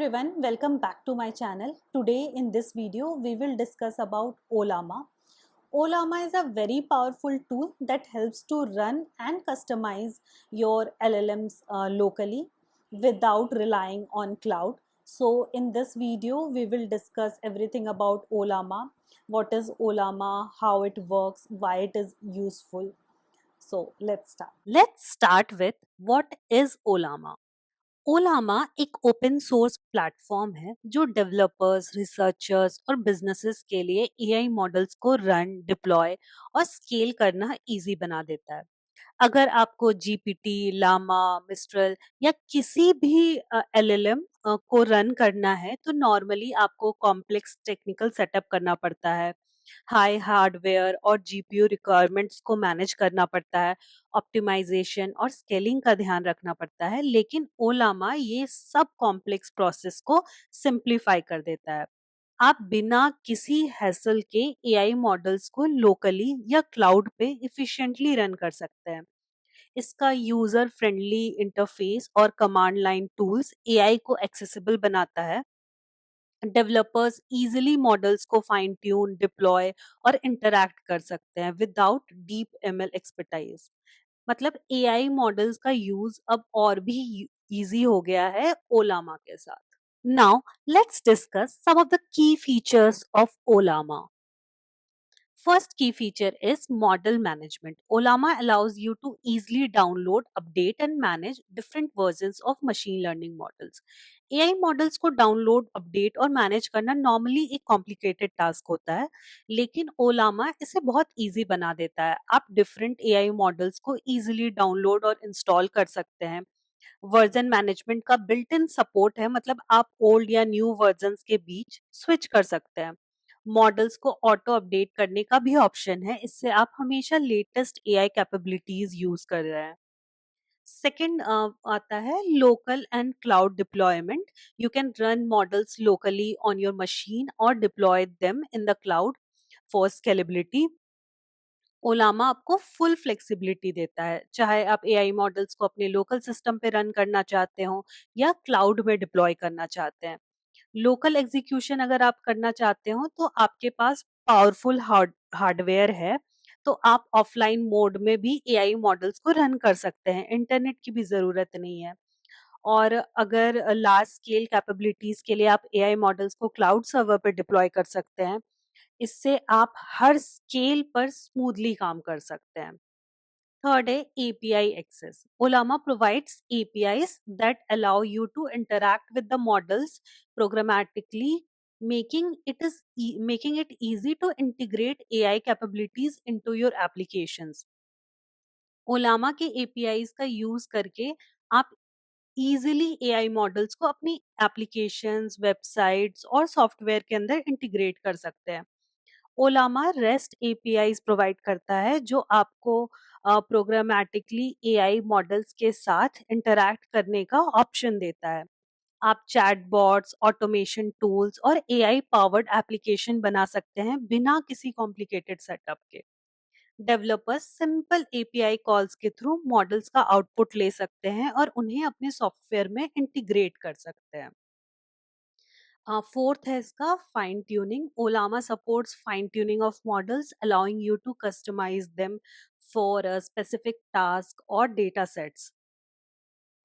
everyone, welcome back to my channel. Today in this video we will discuss about Ollama. Ollama is a very powerful tool that helps to run and customize your LLMs locally without relying on cloud. So in this video we will discuss everything about Ollama, what is Ollama, how it works, why it is useful. So let's start. Let's start with what is Ollama. ओलामा एक open source platform है जो developers, researchers और businesses के लिए AI models को run, deploy और scale करना easy बना देता है। अगर आपको जीपीटी, लामा, मिस्ट्रल या किसी भी एलएलएम को रन करना है तो नॉर्मली आपको कॉम्प्लेक्स टेक्निकल सेटअप करना पड़ता है, हाई हार्डवेयर और जीपीयू रिक्वायरमेंट्स को मैनेज करना पड़ता है, ऑप्टिमाइजेशन और स्केलिंग का ध्यान रखना पड़ता है। लेकिन ओलामा ये सब कॉम्प्लेक्स प्रोसेस को सिंप्लीफाई कर देता है। आप बिना किसी हैसल के एआई मॉडल्स को लोकली या क्लाउड पे इफिशिएंटली रन कर सकते हैं। इसका यूजर फ्रेंडली इंटरफेस और कमांड लाइन टूल्स एआई को एक्सेसिबल बनाता है। डेवलपर्स इजीली मॉडल्स को फाइन ट्यून, डिप्लॉय और इंटरैक्ट कर सकते हैं विदाउट डीप एमएल एक्सपर्टाइज। मतलब एआई मॉडल्स का यूज अब और भी इजी हो गया है ओलामा के साथ। Now let's discuss some of the key features of Ollama. First key feature is model management. Ollama allows you to easily download, update, and manage different versions of machine learning models. AI models को download, update और manage करना normally एक complicated task होता है, लेकिन ओलामा इसे बहुत easy बना देता है। आप डिफरेंट एआई मॉडल्स को इजीली डाउनलोड और इंस्टॉल कर सकते हैं। वर्जन मैनेजमेंट का बिल्ट इन सपोर्ट है, मतलब आप ओल्ड या न्यू वर्जन्स के बीच स्विच कर सकते हैं। मॉडल्स को ऑटो अपडेट करने का भी ऑप्शन है, इससे आप हमेशा लेटेस्ट एआई कैपेबिलिटीज यूज कर रहे हैं। सेकंड आता है local and cloud deployment. You can run models locally on your machine और deploy them in the cloud for scalability. Ollama आपको फुल फ्लेक्सिबिलिटी देता है, चाहे आप एआई मॉडल्स को अपने लोकल सिस्टम पे रन करना चाहते हो या क्लाउड में डिप्लॉय करना चाहते हैं। लोकल एग्जीक्यूशन अगर आप करना चाहते हो तो आपके पास पावरफुल हार्डवेयर है, तो आप ऑफलाइन मोड में भी एआई मॉडल्स को रन कर सकते हैं, इंटरनेट की भी जरूरत नहीं है। और अगर लार्ज स्केल कैपेबिलिटीज के लिए आप एआई मॉडल्स को क्लाउड सर्वर पर डिप्लॉय कर सकते हैं, इससे आप हर स्केल पर स्मूथली काम कर सकते हैं। Third है API access. Ollama provides APIs that allow you to interact with the models programmatically, making it easy to integrate AI capabilities into your applications. Ollama के APIs का यूज करके आप इजीली एआई मॉडल्स को अपनी applications, websites और software के अंदर integrate कर सकते हैं। ओलामा रेस्ट एपीआईज प्रोवाइड करता है जो आपको प्रोग्रामेटिकली एआई मॉडल्स के साथ इंटरैक्ट करने का ऑप्शन देता है। आप चैटबॉट्स, ऑटोमेशन टूल्स और एआई पावर्ड एप्लीकेशन बना सकते हैं बिना किसी कॉम्प्लिकेटेड सेटअप के। डेवलपर्स सिंपल एपीआई कॉल्स के थ्रू मॉडल्स का आउटपुट ले सकते हैं और उन्हें अपने सॉफ्टवेयर में इंटीग्रेट कर सकते हैं। फोर्थ है इसका fine tuning. Ollama supports fine tuning of models, allowing you to customise them for a specific task और डेटा सेट्स।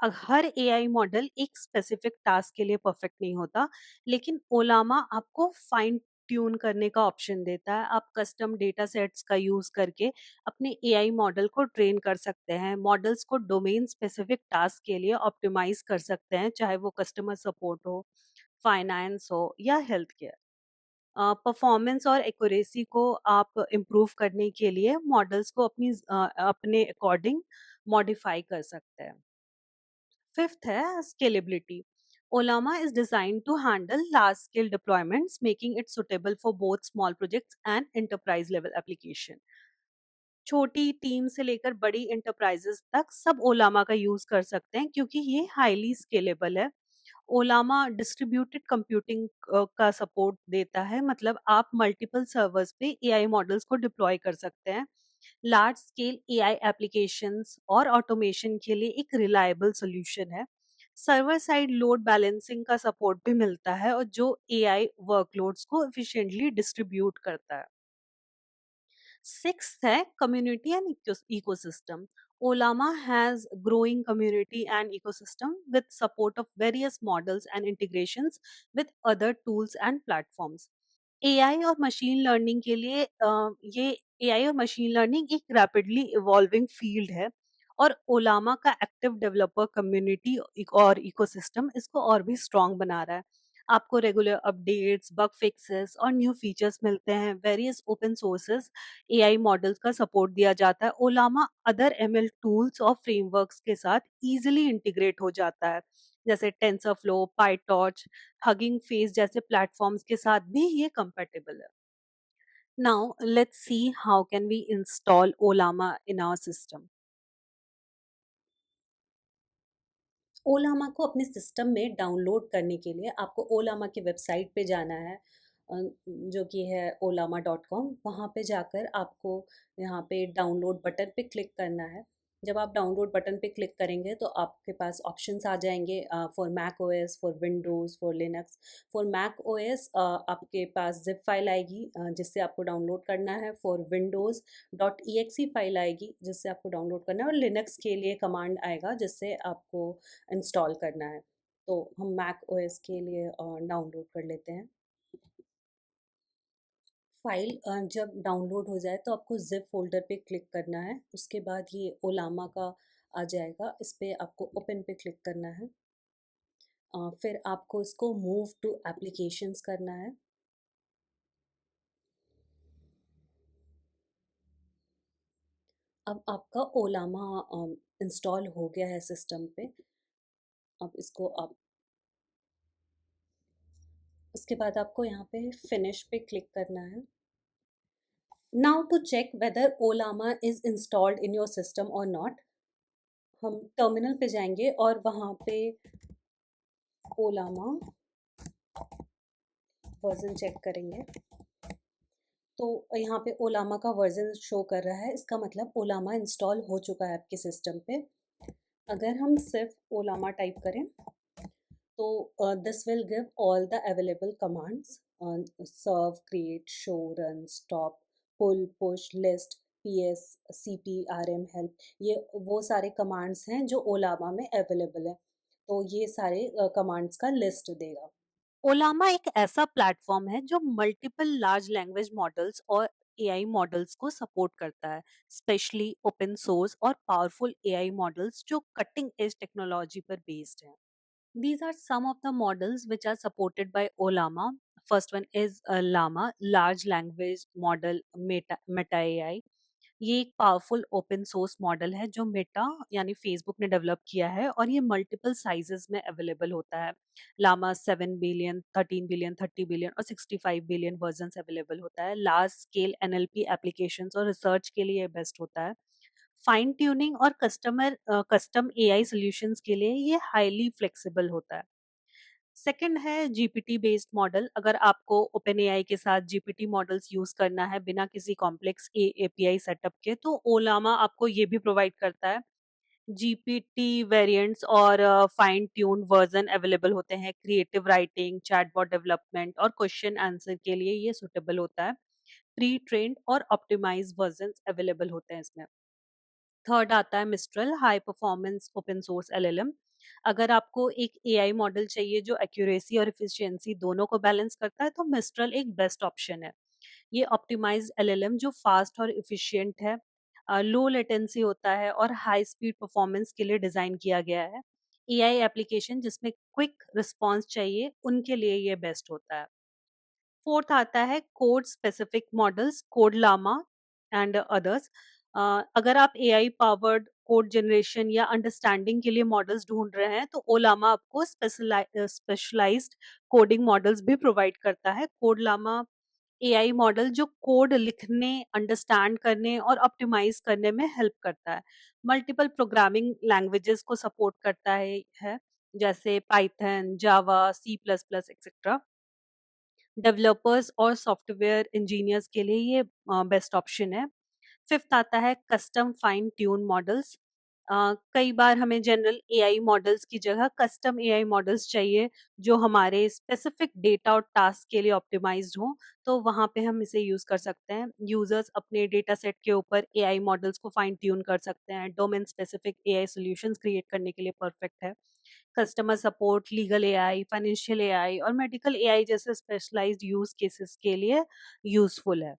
हर एआई मॉडल एक स्पेसिफिक टास्क के लिए परफेक्ट नहीं होता, लेकिन ओलामा आपको फाइन ट्यून करने का ऑप्शन देता है। आप कस्टम डेटा सेट्स का यूज करके अपने एआई मॉडल को ट्रेन कर सकते हैं, मॉडल्स को डोमेन स्पेसिफिक टास्क के लिए ऑप्टिमाइज कर सकते हैं, चाहे वो कस्टमर सपोर्ट हो, फाइनेंस हो या हेल्थ केयर। परफॉर्मेंस और एक्यूरेसी को आप इम्प्रूव करने के लिए मॉडल्स को अपने अकॉर्डिंग मॉडिफाई कर सकते हैं। फिफ्थ है scalability. Ollama is design to handle large scale deployments, making it suitable for both small projects and enterprise level application. छोटी टीम से लेकर बड़ी एंटरप्राइजेस तक सब ओलामा का यूज कर सकते हैं क्योंकि ये हाईली स्केलेबल है। ओलामा डिस्ट्रीब्यूटेड कंप्यूटिंग का सपोर्ट देता है, मतलब आप मल्टीपल सर्वर्स पे एआई मॉडल्स को डिप्लॉय कर सकते हैं। लार्ज स्केल एआई एप्लीकेशंस और ऑटोमेशन के लिए एक रिलायबल सॉल्यूशन है। सर्वर साइड लोड बैलेंसिंग का सपोर्ट भी मिलता है और जो एआई वर्कलोड्स को एफिशिएंटली डिस्ट्रीब्यूट करता है। Sixth है community and ecosystem. Olama has growing community and ecosystem with support of various models and integrations with other tools and platforms. AI और मशीन लर्निंग के लिए ये एआई और मशीन लर्निंग एक रैपिडली इवॉल्विंग फील्ड है और ओलामा का एक्टिव डेवलपर कम्युनिटी और इकोसिस्टम इसको और भी स्ट्रांग बना रहा है। आपको रेगुलर अपडेट्स, बग फिक्सेस और न्यू फीचर्स मिलते हैं। Various open sources AI models का सपोर्ट दिया जाता है। ओलामा अदर एमएल टूल्स और फ्रेमवर्क्स के साथ इजीली इंटीग्रेट हो जाता है, जैसे टेंसरफ्लो, पाइटॉर्च, हगिंग फेस जैसे प्लेटफॉर्म्स के साथ भी ये कंपेटेबल है। Now let's see how can we install Ollama in our system. Ollama को अपने सिस्टम में डाउनलोड करने के लिए आपको ओलामा की वेबसाइट पे जाना है, जो कि है olama.com। वहाँ पे जाकर आपको यहाँ पे डाउनलोड बटन पे क्लिक करना है। जब आप डाउनलोड बटन पे क्लिक करेंगे तो आपके पास ऑप्शंस आ जाएंगे, for Mac OS, for Windows, for Linux. For Mac OS आपके पास जिप फाइल आएगी, जिससे आपको डाउनलोड करना है। फॉर विंडोज़ .exe फाइल आएगी जिससे आपको डाउनलोड करना है, और लिनक्स के लिए कमांड आएगा जिससे आपको इंस्टॉल करना है। तो हम मैक ओएस के लिए डाउनलोड कर लेते हैं फाइल। जब डाउनलोड हो जाए तो आपको ज़िप फ़ोल्डर पे क्लिक करना है। उसके बाद ये ओलामा का आ जाएगा, इस पे आपको ओपन पे क्लिक करना है। फिर आपको इसको मूव टू एप्लीकेशंस करना है। अब आपका ओलामा इंस्टॉल हो गया है सिस्टम पे। अब इसको आप उसके बाद आपको यहाँ पे फिनिश पे क्लिक करना है। Now to check whether Ollama is installed in your system और नॉट, हम टर्मिनल पे जाएंगे और वहाँ पे ओलामा वर्जन चेक करेंगे। तो यहाँ पे ओलामा का वर्जन शो कर रहा है, इसका मतलब ओलामा इंस्टॉल हो चुका है आपके सिस्टम पे। अगर हम सिर्फ ओलामा टाइप करें तो this will give all the available commands, serve, create, show, run, stop, pull, push, list, PS, CP, RM, help. ये वो सारे कमांड्स हैं जो ओलामा में अवेलेबल है। तो ये सारे कमांड्स का लिस्ट देगा। ओलामा एक ऐसा प्लेटफॉर्म है जो मल्टीपल लार्ज लैंग्वेज मॉडल्स और एआई मॉडल्स को सपोर्ट करता है, स्पेशली ओपन सोर्स और पावरफुल एआई मॉडल्स जो कटिंग एज टेक्नोलॉजी पर बेस्ड हैं। These are some of the models which are supported by Olama. First one is Llama, large language model Meta AI. ये एक powerful open source model है जो Meta यानी Facebook ने develop किया है और ये मल्टीपल साइजेस में अवेलेबल होता है। लामा 7 बिलियन, 13 बिलियन, 30 बिलियन और 65 बिलियन वर्जन अवेलेबल होता है। लार्ज स्केल एनएलपी एप्लीकेशन और रिसर्च के लिए बेस्ट होता है। फाइन ट्यूनिंग और कस्टम एआई सॉल्यूशंस के लिए ये हाईली फ्लेक्सिबल होता है। सेकंड है जीपीटी बेस्ड मॉडल। अगर आपको ओपन एआई के साथ जीपीटी मॉडल्स यूज करना है बिना किसी कॉम्प्लेक्स एपीआई सेटअप के, तो ओलामा आपको ये भी प्रोवाइड करता है। जीपीटी वेरिएंट्स और फाइन ट्यून वर्जन अवेलेबल होते हैं। क्रिएटिव राइटिंग, चैटबॉट डेवलपमेंट और क्वेश्चन आंसर के लिए ये सुटेबल होता है। प्री ट्रेन्ड और ऑप्टिमाइज वर्जन अवेलेबल होते हैं इसमें। थर्ड आता है mistral, high performance open source LLM. अगर आपको एक एआई मॉडल चाहिए जो एक्यूरेसी और एफिशिएंसी दोनों को बैलेंस करता है, तो मिस्ट्रल एक बेस्ट ऑप्शन है। ये ऑप्टिमाइज्ड एलएलएम जो फास्ट और एफिशिएंट है, लो लेटेंसी होता है और हाई स्पीड परफॉर्मेंस के लिए डिजाइन किया गया है। एआई एप्लीकेशन जिसमें क्विक रिस्पॉन्स चाहिए उनके लिए ये बेस्ट होता है। फोर्थ आता है code specific models, Code Llama and others. अगर आप एआई पावर्ड कोड जनरेशन या अंडरस्टैंडिंग के लिए मॉडल्स ढूंढ रहे हैं, तो ओलामा आपको स्पेशलाइज्ड कोडिंग मॉडल्स भी प्रोवाइड करता है। कोड लामा एआई मॉडल जो कोड लिखने, अंडरस्टैंड करने और ऑप्टिमाइज करने में हेल्प करता है। मल्टीपल प्रोग्रामिंग लैंग्वेजेस को सपोर्ट करता है, जैसे Python, Java, C plus plus etcetera. Developers और सॉफ्टवेयर इंजीनियर्स के लिए ये बेस्ट ऑप्शन है। फिफ्थ आता है कस्टम फाइन ट्यून मॉडल्स। कई बार हमें जनरल एआई मॉडल्स की जगह कस्टम एआई मॉडल्स चाहिए जो हमारे स्पेसिफिक डेटा और टास्क के लिए ऑप्टिमाइज्ड हो, तो वहाँ पे हम इसे यूज़ कर सकते हैं। यूज़र्स अपने डेटा सेट के ऊपर एआई मॉडल्स को फाइन ट्यून कर सकते हैं। Domain specific AI solutions create करने के लिए परफेक्ट है। Customer support, legal AI, financial AI और मेडिकल एआई जैसे स्पेशलाइज्ड यूज़ केसेस के लिए यूज़फुल है।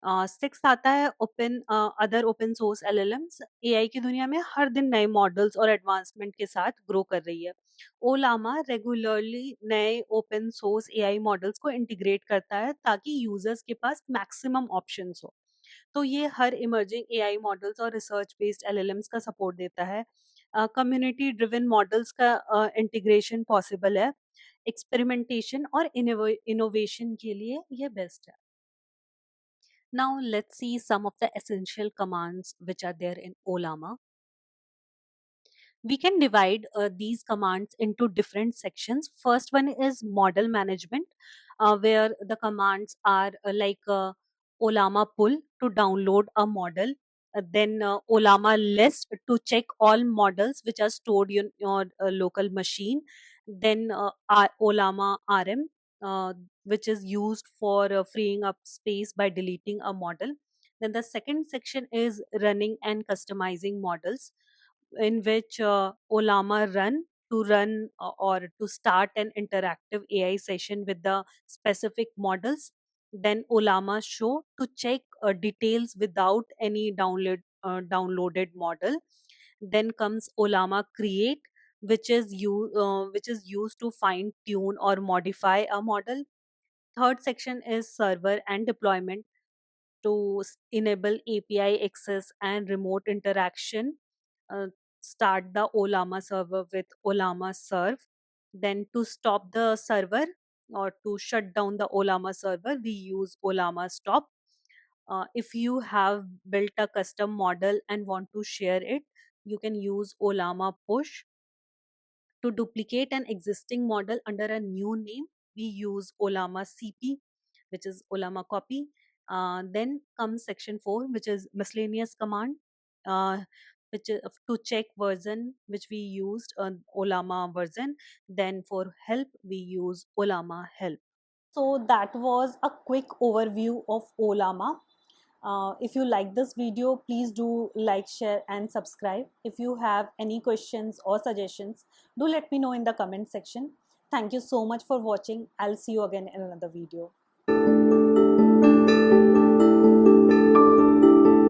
सिक्स आता है open other open source LLMs. AI की दुनिया में हर दिन नए मॉडल्स और एडवांसमेंट के साथ ग्रो कर रही है। ओलामा रेगुलरली नए ओपन सोर्स एआई मॉडल्स को इंटीग्रेट करता है ताकि यूजर्स के पास मैक्सिमम ऑप्शंस हो। तो ये हर इमर्जिंग एआई मॉडल्स और रिसर्च बेस्ड एलएलएम्स का सपोर्ट देता है। कम्युनिटी ड्रिवन मॉडल्स का इंटीग्रेशन पॉसिबल है। एक्सपेरिमेंटेशन और इनोवेशन के लिए ये बेस्ट है। Now let's see some of the essential commands which are there in Olama. We can divide these commands into different sections. First one is model management, where the commands are Olama pull to download a model, then Olama list to check all models which are stored in your local machine, then Olama RM, which is used for freeing up space by deleting a model. Then the second section is running and customizing models, in which Olama run or to start an interactive AI session with the specific models. Then Olama show to check details without any downloaded model. Then comes Olama create, which is used to fine tune or modify a model. Third section is server and deployment to enable API access and remote interaction. uh, Start the Olama server with Olama serve. Then to stop the server or to shut down the Olama server, we use Olama stop. If you have built a custom model and want to share it, you can use Olama push. To duplicate an existing model under a new name, we use Olama CP, which is Olama copy. Then comes section 4, which is miscellaneous command, uh, which is to check version, which we used Olama version. Then for help, we use Olama help. So that was a quick overview of Olama. If you like this video, please do like, share and subscribe. If you have any questions or suggestions, do let me know in the comment section. Thank you so much for watching. I'll see you again in another video.